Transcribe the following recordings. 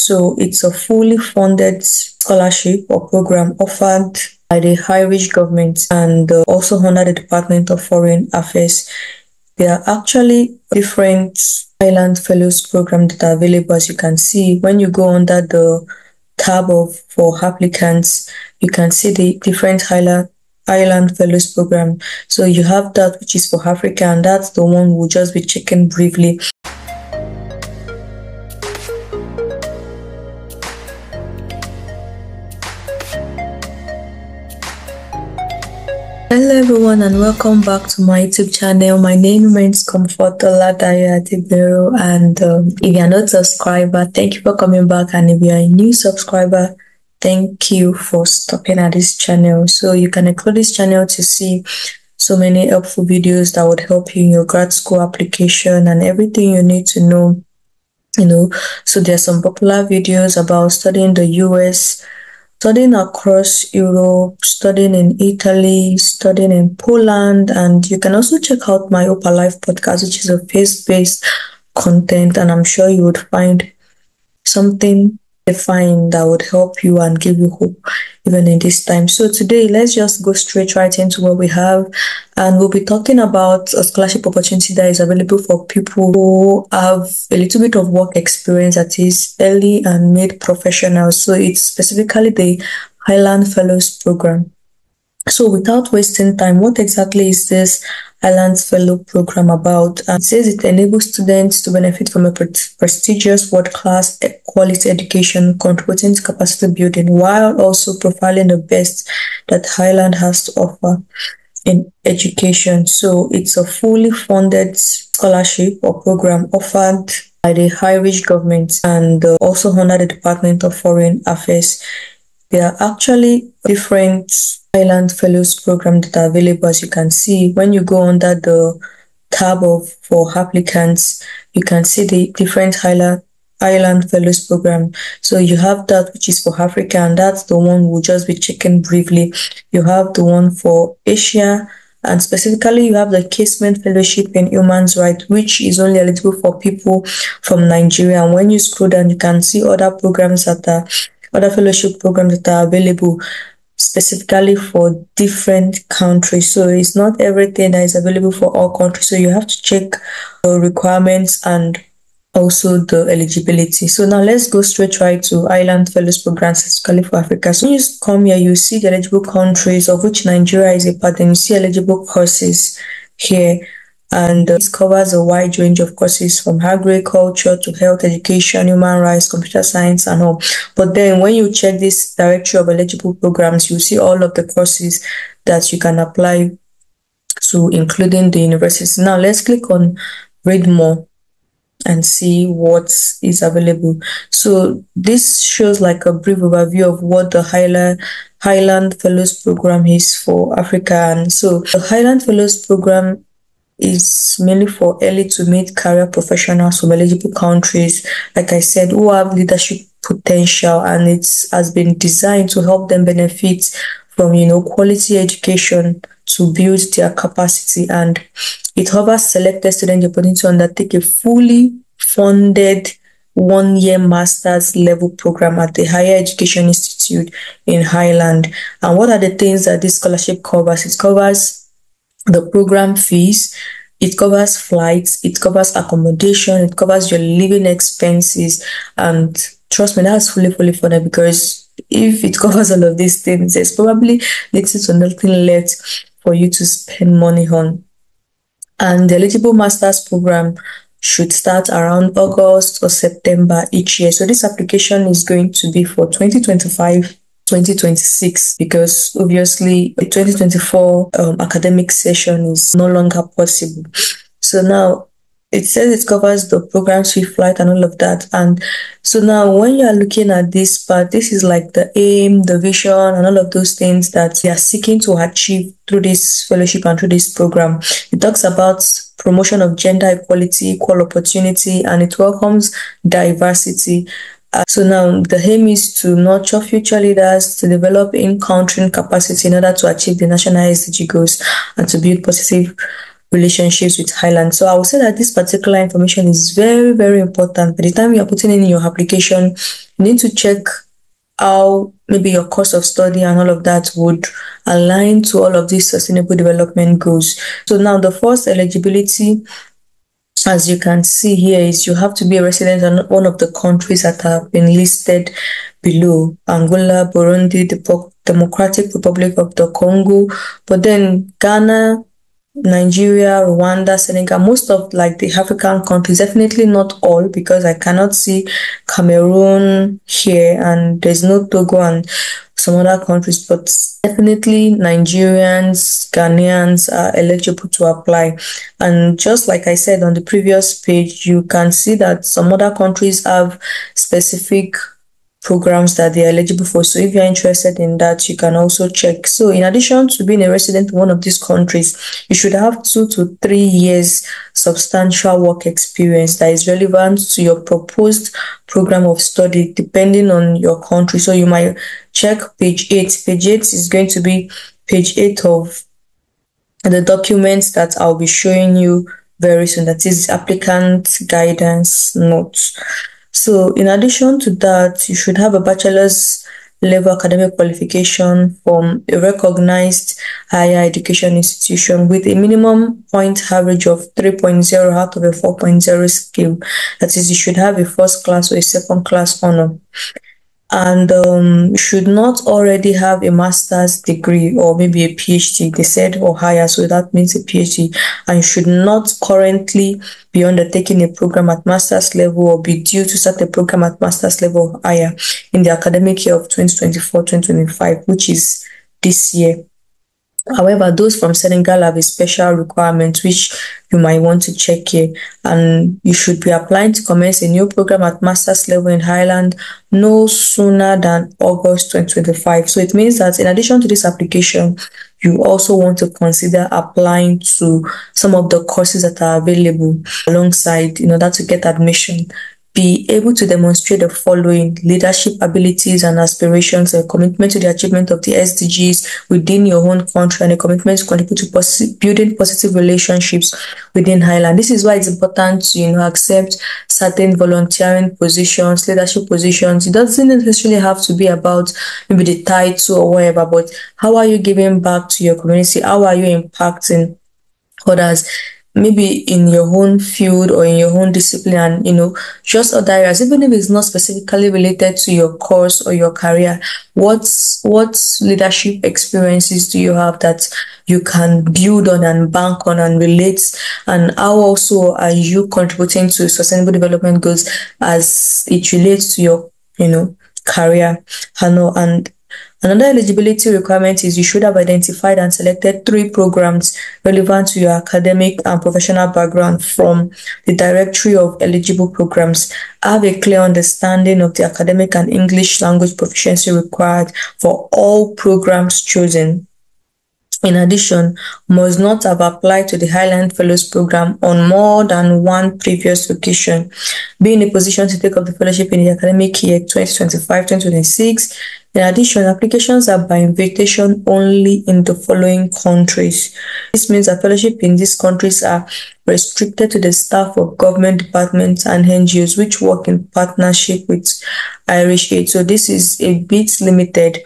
So it's a fully funded scholarship or program offered by the Irish government and also under the Department of Foreign Affairs. There are actually different Island Fellows programs that are available. As you can see, when you go under the tab of for applicants, you can see the different Island Fellows program. So you have that which is for Africa, and that's the one we'll just be checking briefly. Hello everyone and welcome back to my YouTube channel. My name remains Comfort Oladaya Adibero, and if you are not a subscriber, thank you for coming back, and if you are a new subscriber, thank you for stopping at this channel. So you can include this channel to see so many helpful videos that would help you in your grad school application and everything you need to know. So there's some popular videos about studying the US, studying across Europe, studying in Italy, studying in Poland, and you can also check out my Opa Life podcast, which is a faith-based content, and I'm sure you would find something defined that would help you and give you hope even in this time. So today, let's just go straight right into what we have, and we'll be talking about a scholarship opportunity that is available for people who have a little bit of work experience, that is early and mid professionals. So it's specifically the Highland Fellows program. So without wasting time, what exactly is this Highland Fellow program about? It says it enables students to benefit from a prestigious world-class quality education contributing to capacity building while also profiling the best that Highland has to offer in education. So it's a fully funded scholarship or program offered by the Irish government and also under the Department of Foreign Affairs. There are actually different Island Fellows programs that are available. As you can see, when you go under the tab of for applicants, you can see the different Island Fellows program. So you have that which is for Africa, and that's the one we'll just be checking briefly. You have the one for Asia, and specifically you have the Casement Fellowship in Human Rights, which is only eligible for people from Nigeria. And when you scroll down, you can see other programs other fellowship programs that are available specifically for different countries. So it's not everything that is available for all countries. So you have to check the requirements and also the eligibility. So now let's go straight right to Island Fellows programs specifically for Africa. So when you come here, you see the eligible countries, of which Nigeria is a part, and you see eligible courses here. And it covers a wide range of courses from agriculture to health education, human rights, computer science, and all. But then when you check this directory of eligible programs, you see all of the courses that you can apply to, including the universities. Now let's click on read more and see what is available. So this shows like a brief overview of what the Highland Fellows program is for Africa. And so the Highland Fellows program is mainly for early to mid-career professionals from eligible countries, like I said, who have leadership potential, and it has been designed to help them benefit from, quality education to build their capacity, and it offers selected students the opportunity to undertake a fully funded one-year master's level program at the Higher Education Institute in Highland. And what are the things that this scholarship covers? It covers the program fees, it covers flights, it covers accommodation, it covers your living expenses, and trust me, that's fully funded, because if it covers all of these things, there's probably little to nothing left for you to spend money on. And the eligible master's program should start around August or September each year. So this application is going to be for 2025-2026, because obviously the 2024 academic session is no longer possible. So now it says it covers the program fee, flight, and all of that. And so now when you are looking at this part, this is like the aim, the vision, and all of those things that we are seeking to achieve through this fellowship and through this program. It talks about promotion of gender equality, equal opportunity, and it welcomes diversity. So now the aim is to nurture future leaders, to develop in-country capacity in order to achieve the national SDG goals, and to build positive relationships with Highland. So I would say that this particular information is very, very important. By the time you are putting in your application, you need to check how maybe your course of study and all of that would align to all of these sustainable development goals. So now the first eligibility, as you can see here, is you have to be a resident in one of the countries that have been listed below: Angola, Burundi, the Democratic Republic of the Congo, but then Ghana, Nigeria, Rwanda, Senegal, most of like the African countries, definitely not all, because I cannot see Cameroon here, and there's no Togo and some other countries, but definitely Nigerians, Ghanaians are eligible to apply. And just like I said on the previous page, you can see that some other countries have specific programs that they are eligible for. So if you're interested in that, you can also check. So in addition to being a resident in one of these countries, you should have 2 to 3 years substantial work experience that is relevant to your proposed program of study, depending on your country. So you might check page 8. Page 8 is going to be page 8 of the documents that I'll be showing you very soon. That is applicant guidance notes. So in addition to that, you should have a bachelor's level academic qualification from a recognized higher education institution with a minimum point average of 3.0 out of a 4.0 scale. That is, you should have a first class or a second class honor. And you should not already have a master's degree or maybe a PhD, they said, or higher, so that means a PhD, and should not currently be undertaking a program at master's level or be due to start a program at master's level or higher in the academic year of 2024-2025, which is this year. However, those from Senegal have a special requirement which you might want to check here, and you should be applying to commence a new program at master's level in Highland no sooner than August 2025. So it means that in addition to this application, you also want to consider applying to some of the courses that are available alongside in order to get admission. Be able to demonstrate the following: leadership abilities and aspirations, a commitment to the achievement of the SDGs within your own country, and a commitment to contribute to building positive relationships within Highland. This is why it's important to, accept certain volunteering positions, leadership positions. It doesn't necessarily have to be about maybe the title or whatever, but how are you giving back to your community? How are you impacting others? Maybe in your own field or in your own discipline, and just other areas, even if it's not specifically related to your course or your career. What leadership experiences do you have that you can build on and bank on and relate? And how also are you contributing to sustainable development goals as it relates to your career? And another eligibility requirement is you should have identified and selected 3 programs relevant to your academic and professional background from the directory of eligible programs. Have a clear understanding of the academic and English language proficiency required for all programs chosen. In addition, must not have applied to the Highland Fellows Program on more than one previous occasion. Be in a position to take up the fellowship in the academic year 2025-2026. In addition, applications are by invitation only in the following countries. This means that fellowship in these countries are restricted to the staff of government departments and NGOs which work in partnership with Irish Aid. So this is a bit limited,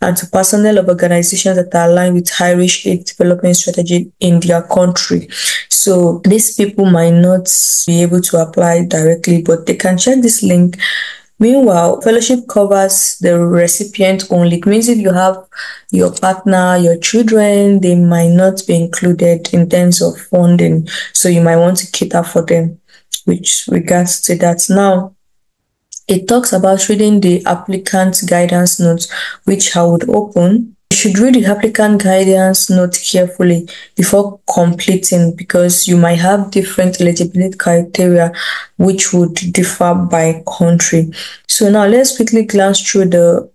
and to personnel of organizations that are aligned with Irish Aid development strategy in their country. So these people might not be able to apply directly, but they can check this link. Meanwhile, fellowship covers the recipient only. It means if you have your partner, your children, they might not be included in terms of funding. So you might want to cater for them with regards to that. Now, it talks about reading the applicant guidance notes, which I would open. You should read the applicant guidance note carefully before completing, because you might have different eligibility criteria which would differ by country. So now let's quickly glance through the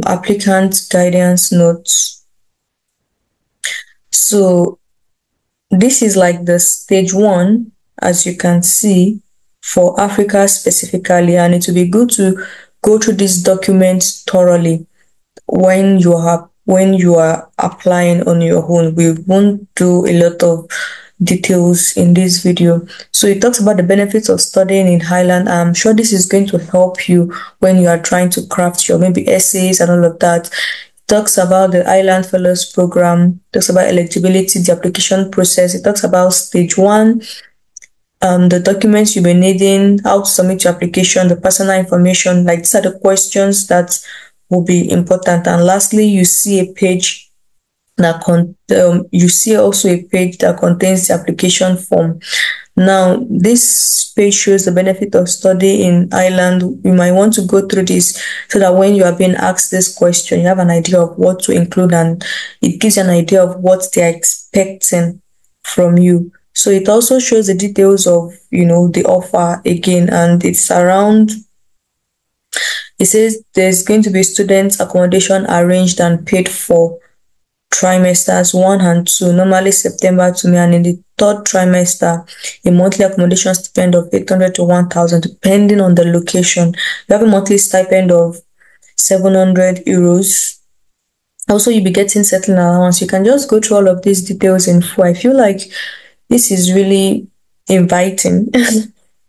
applicant guidance notes. So this is like the stage 1, as you can see, for Africa specifically, and it will be good to go through these documents thoroughly when you are when you are applying on your own. We won't do a lot of details in this video. So it talks about the benefits of studying in Highland. I'm sure this is going to help you when you are trying to craft your maybe essays and all of that. It talks about the Island Fellows Program, talks about eligibility, the application process. It talks about stage one, the documents you'll be needing, how to submit your application, the personal information. Like these are the questions that will be important. And lastly, you see a page you see also a page that contains the application form. Now, this page shows the benefit of study in Ireland. You might want to go through this so that when you are being asked this question, you have an idea of what to include, and it gives you an idea of what they are expecting from you. So it also shows the details of, the offer again, and it's around. It says there's going to be student accommodation arranged and paid for trimesters 1 and 2, normally September to May, and in the third trimester, a monthly accommodation stipend of 800 to 1,000, depending on the location. You have a monthly stipend of 700 euros. Also, you'll be getting settling allowance. You can just go through all of these details in full. I feel like this is really inviting.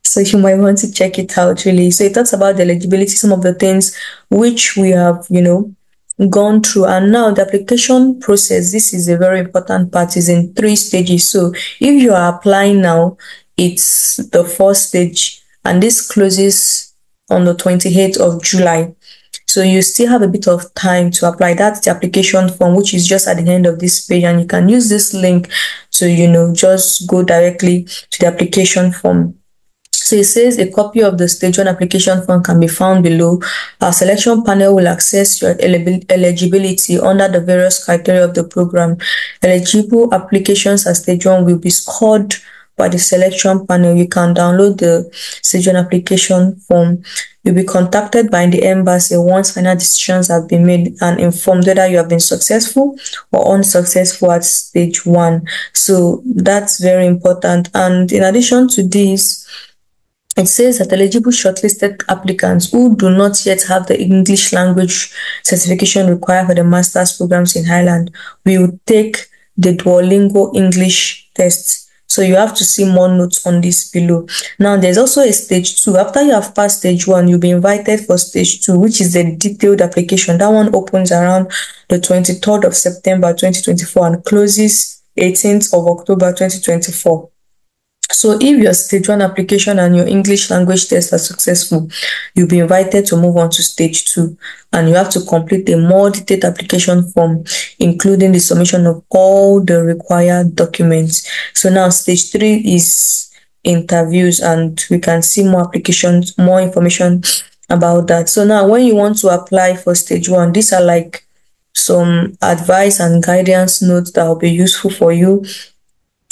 So you might want to check it out, really. So it talks about the eligibility, some of the things which we have, gone through. And now the application process, this is a very important part, is in 3 stages. So if you are applying now, it's the first stage, and this closes on the 28th of July. So you still have a bit of time to apply. That's the application form, which is just at the end of this page, and you can use this link to, just go directly to the application form. So it says a copy of the stage 1 application form can be found below. Our selection panel will assess your eligibility under the various criteria of the program. Eligible applications at stage 1 will be scored by the selection panel. You can download the stage 1 application form. You'll be contacted by the embassy once final decisions have been made and informed whether you have been successful or unsuccessful at stage 1. So that's very important. And in addition to this, it says that eligible shortlisted applicants who do not yet have the English language certification required for the master's programs in Ireland will take the Duolingo English test. So you have to see more notes on this below. Now, there's also a stage 2. After you have passed stage 1, you'll be invited for stage 2, which is the detailed application. That one opens around the 23rd of September 2024 and closes 18th of October 2024. So if your stage 1 application and your English language test are successful, you'll be invited to move on to stage 2, and you have to complete a more detailed application form, including the submission of all the required documents. So now stage 3 is interviews, and we can see more applications, more information about that. So now when you want to apply for stage 1, these are like some advice and guidance notes that will be useful for you,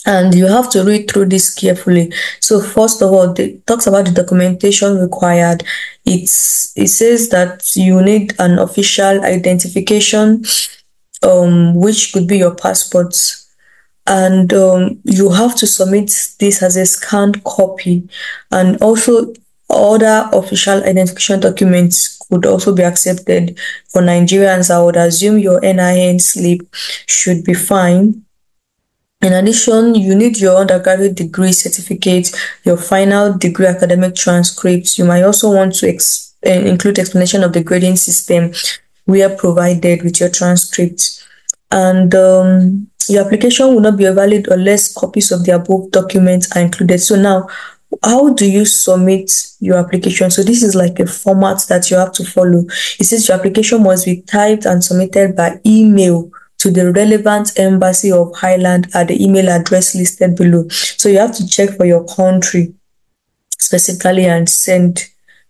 and you have to read through this carefully. So first of all, it talks about the documentation required. It says that you need an official identification, which could be your passport, and you have to submit this as a scanned copy, and also other official identification documents could also be accepted. For Nigerians, I would assume your NIN slip should be fine. In addition, you need your undergraduate degree certificate, your final degree academic transcripts. You might also want to include explanation of the grading system where provided with your transcripts. And your application will not be valid unless copies of the above documents are included. So now, how do you submit your application? So this is like a format that you have to follow. It says your application must be typed and submitted by email to the relevant embassy of Ireland at the email address listed below. So you have to check for your country specifically and send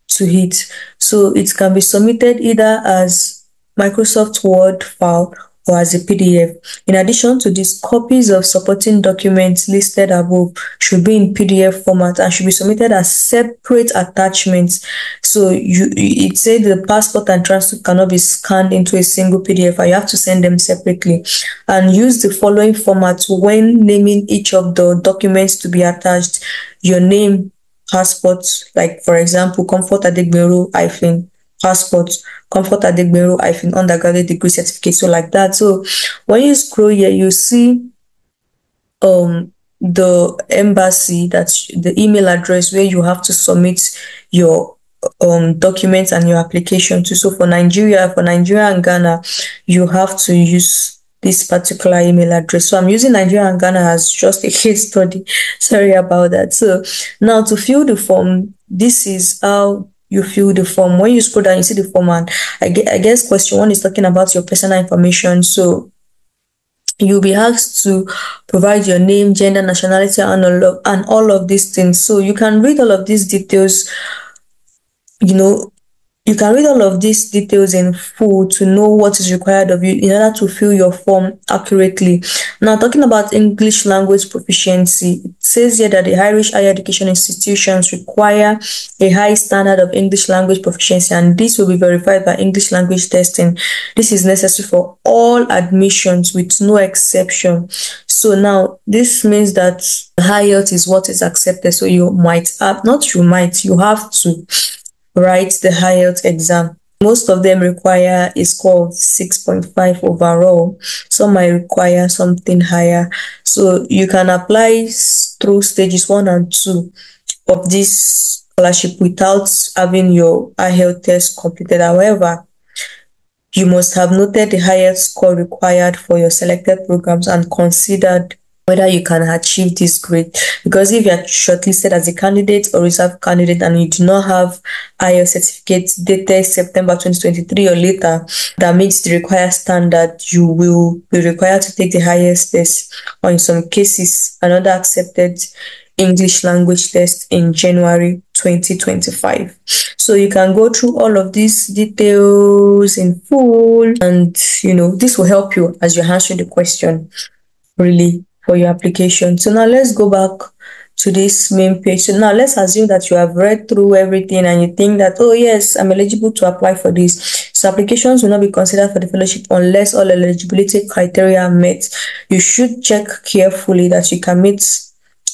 to it. So it can be submitted either as Microsoft Word file or as a PDF. In addition to this, copies of supporting documents listed above should be in PDF format and should be submitted as separate attachments. So it said the passport and transcript cannot be scanned into a single PDF, and you have to send them separately. And use the following format when naming each of the documents to be attached: your name, passport, like for example, Comfort Adegbero passport, Comfort Adegbero undergraduate degree certificate. So like that. So when you scroll here, you see the embassy, that's the email address where you have to submit your documents and your application to. So for Nigeria and Ghana, you have to use this particular email address. So I'm using Nigeria and Ghana as just a case study. Sorry about that. So now to fill the form, this is how you fill the form. When you scroll down, you see the form, and I guess question one is talking about your personal information. So you'll be asked to provide your name, gender, nationality, and all of these things. So you can read all of these details, you know, you can read all of these details in full to know what is required of you in order to fill your form accurately. Now, talking about English language proficiency, it says here that the Irish higher education institutions require a high standard of English language proficiency, and this will be verified by English language testing. This is necessary for all admissions with no exception. So now, this means that IELTS is what is accepted. So you have to write the IELTS exam. Most of them require a score of 6.5 overall. Some might require something higher. So you can apply through stages 1 and 2 of this scholarship without having your IELTS test completed. However, you must have noted the highest score required for your selected programs and considered whether you can achieve this grade. Because if you are shortlisted as a candidate or reserve candidate and you do not have IELTS certificates dated September 2023 or later that meets the required standard, you will be required to take the highest test, or in some cases, another accepted English language test in January 2025. So you can go through all of these details in full, and this will help you as you answer the question really for your application. So now let's go back to this main page. So now let's assume that you have read through everything and you think that, oh yes, I'm eligible to apply for this. So applications will not be considered for the fellowship unless all eligibility criteria are met. You should check carefully that you can meet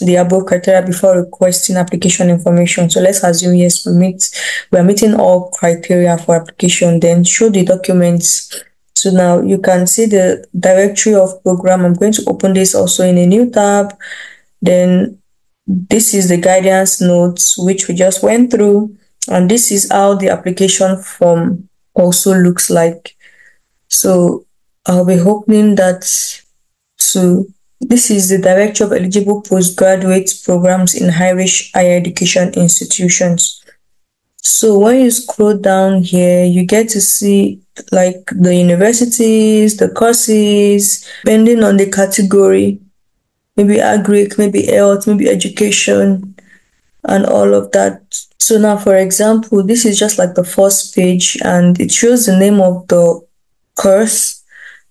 the above criteria before requesting application information. So let's assume yes, we are meeting all criteria for application. Then show the documents. So now you can see the directory of program. I'm going to open this also in a new tab. Then this is the guidance notes, which we just went through. And this is how the application form also looks like. So I'll be opening that. So this is the directory of eligible postgraduate programs in Irish higher education institutions. So when you scroll down here, you get to see like the universities, the courses, depending on the category, maybe agric, maybe health, maybe education, and all of that. So now, for example, this is just like the first page, and it shows the name of the course,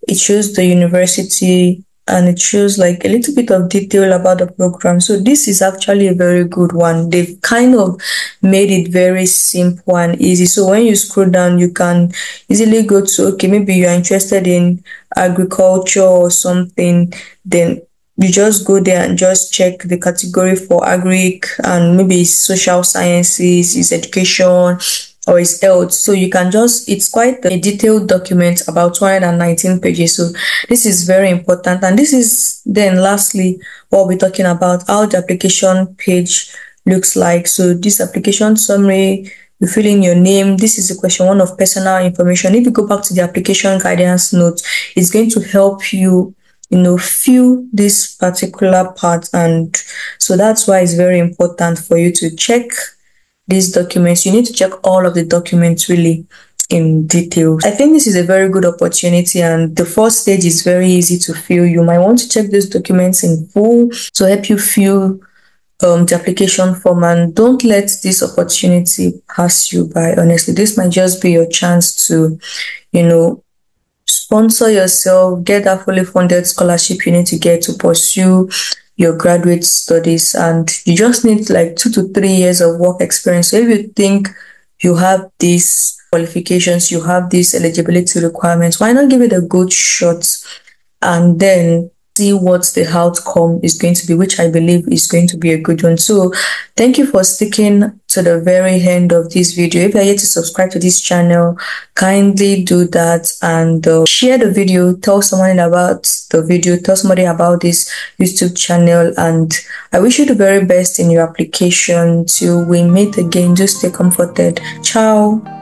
it shows the university, and it shows like a little bit of detail about the program. So this is actually a very good one. They've kind of made it very simple and easy. So when you scroll down, you can easily go to, okay, maybe you're interested in agriculture or something, then you just go there and just check the category for agric, and maybe it's social sciences, it's education, or it's health. So you can it's quite a detailed document, about 219 pages. So this is very important. And this is then lastly what we're talking about, how the application page looks like. So this application summary, you fill in your name. This is the question 1 of personal information. If you go back to the application guidance notes, it's going to help you fill this particular part. And so that's why it's very important for you to check these documents. You need to check all of the documents really in detail. I think this is a very good opportunity, and the first stage is very easy to fill. You might want to check these documents in full to help you fill the application form, and don't let this opportunity pass you by. Honestly, this might just be your chance to sponsor yourself, get that fully funded scholarship you need to get to pursue your graduate studies, and you just need like 2 to 3 years of work experience. So if you think you have these qualifications, you have these eligibility requirements, why not give it a good shot and then see what the outcome is going to be, which I believe is going to be a good one. So thank you for sticking to the very end of this video. If you're yet to subscribe to this channel, kindly do that, and share the video, tell someone about the video, tell somebody about this YouTube channel, and I wish you the very best in your application. Till we meet again, just stay comforted. Ciao.